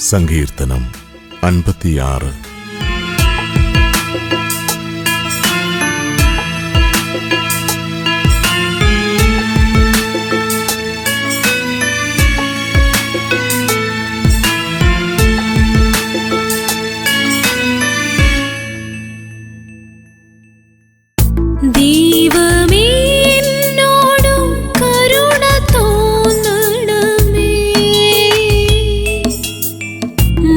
സങ്കീർത്തനം 56. ദൈവമേ എന്നോടു കരുണ തോന്നണമേ.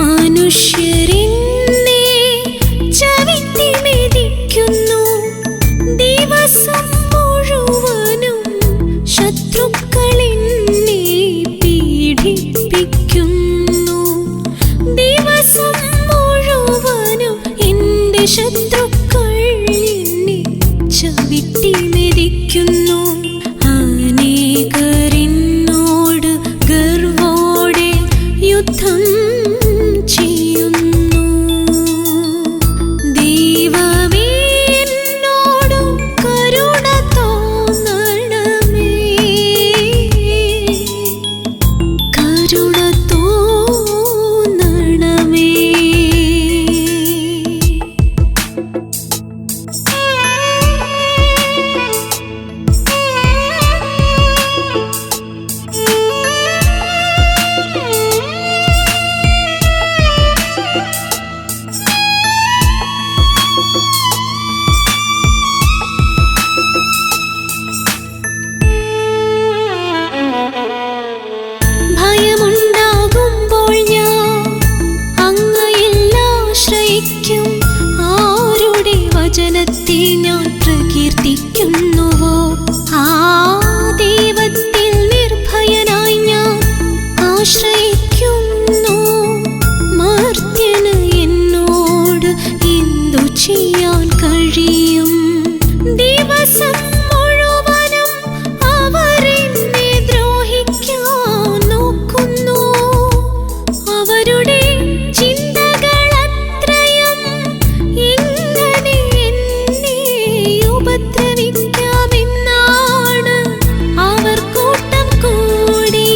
മനുഷ്യരെന്നെ ചവിട്ടി മെതിക്കുന്നു. ദിവസം മുഴുവനും ശത്രുക്കളെന്നെ പീഡിപ്പിക്കുന്നു. ദിവസം മുഴുവനും എൻ്റെ ശത്രുക്കൾ ചവിട്ടി മെതിക്കുന്നു. അനേകരെന്നോട് ഗർവോടെ യുദ്ധം ചെയ്യുന്നു. ദൈവമേ എന്നോടു കരുണ തോന്നണമേ. കരുണ തോന്നണമേ. ഭയമുണ്ടാകുമ്പോൾ ഞാൻ അങ്ങയിൽ ആശ്രയിക്കും. ആരുടെ വചനത്തെ ഞാൻ പ്രകീർത്തിക്കുന്നുവോ ആ ദൈവത്തിൽ നിർഭയനായി ഞാൻ ആശ്രയിക്കുന്നു. മർത്യന് എന്നോട് എന്തു ചെയ്യാൻ കഴിയും? ദിവസം മുഴുവനും അവരെന്നെ ദ്രോഹിക്കാൻ നോക്കുന്നു. അവരുടെ ചിന്തകളത്രയും എങ്ങനെ എന്നെ ഉപദ്രവിക്കാമെന്നാണ്. അവർ കൂട്ടം കൂടി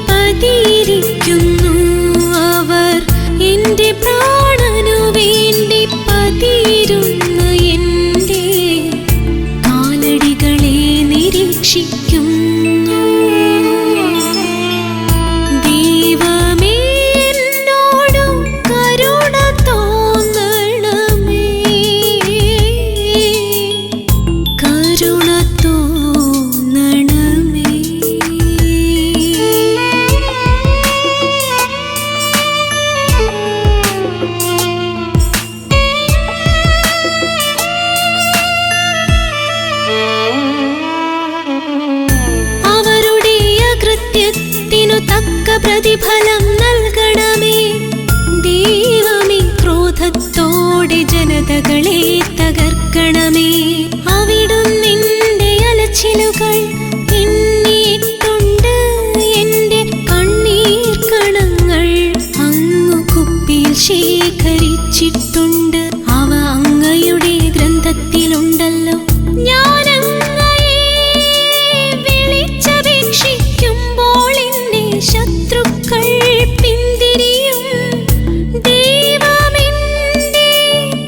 പതിയിരിക്കുന്നു. അവർ എൻ്റെ പ്രാണനു വേണ്ടി പതിരുന്ന എൻ്റെ കാലടികളെ നിരീക്ഷിക്കുന്നു. ദൈവമേ എന്നോടു കരുണ തോന്നണമേ. കരുണ തോന്നണമേ. അവരുടെ അകൃത്യത്തിനു തക്ക പ്രതിഫലം നൽകണമേ. ദൈവമേ ക്രോധത്തോടെ ജനതകളെ തകർക്കണമേ. അവിടുന്നിന്റെ അലച്ചിലുകൾ എണ്ണിയിട്ടുണ്ട്. എൻ്റെ കണ്ണീർ കണങ്ങൾ അങ്ങു കുപ്പിയിൽ ശേഖരിച്ചിട്ടുണ്ട്. അവ അങ്ങയുടെ ഗ്രന്ഥത്തിലുണ്ടല്ലോ. ഞാൻ വിളിച്ചപേക്ഷിക്കുമ്പോൾ എന്നെ ശത്രുക്കൾ പിന്തിരിയും. ദൈവമെന്റെ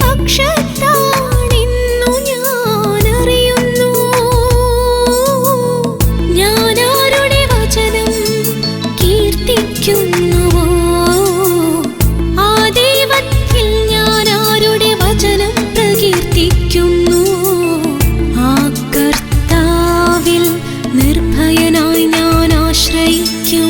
പക്ഷത്താണെന്നു ഞാൻ അറിയുന്നു. ഞാൻ ആരുടെ വചനം കീർത്തിക്കുന്നുവോ ആ ദൈവത്തിൽ ഞാൻ ആരുടെ വചനം പ്രകീർത്തിക്കുന്നു. ആ കർത്താവിൽ നിർഭയനായി ഞാൻ ആശ്രയിക്കും.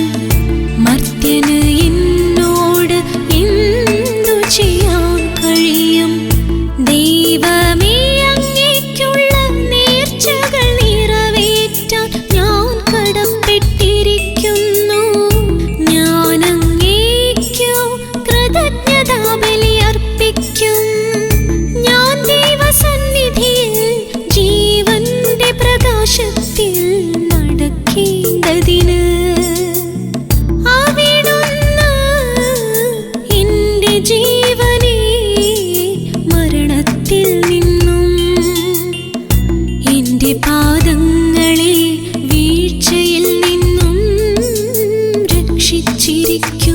ചിരിക്കുന്നു.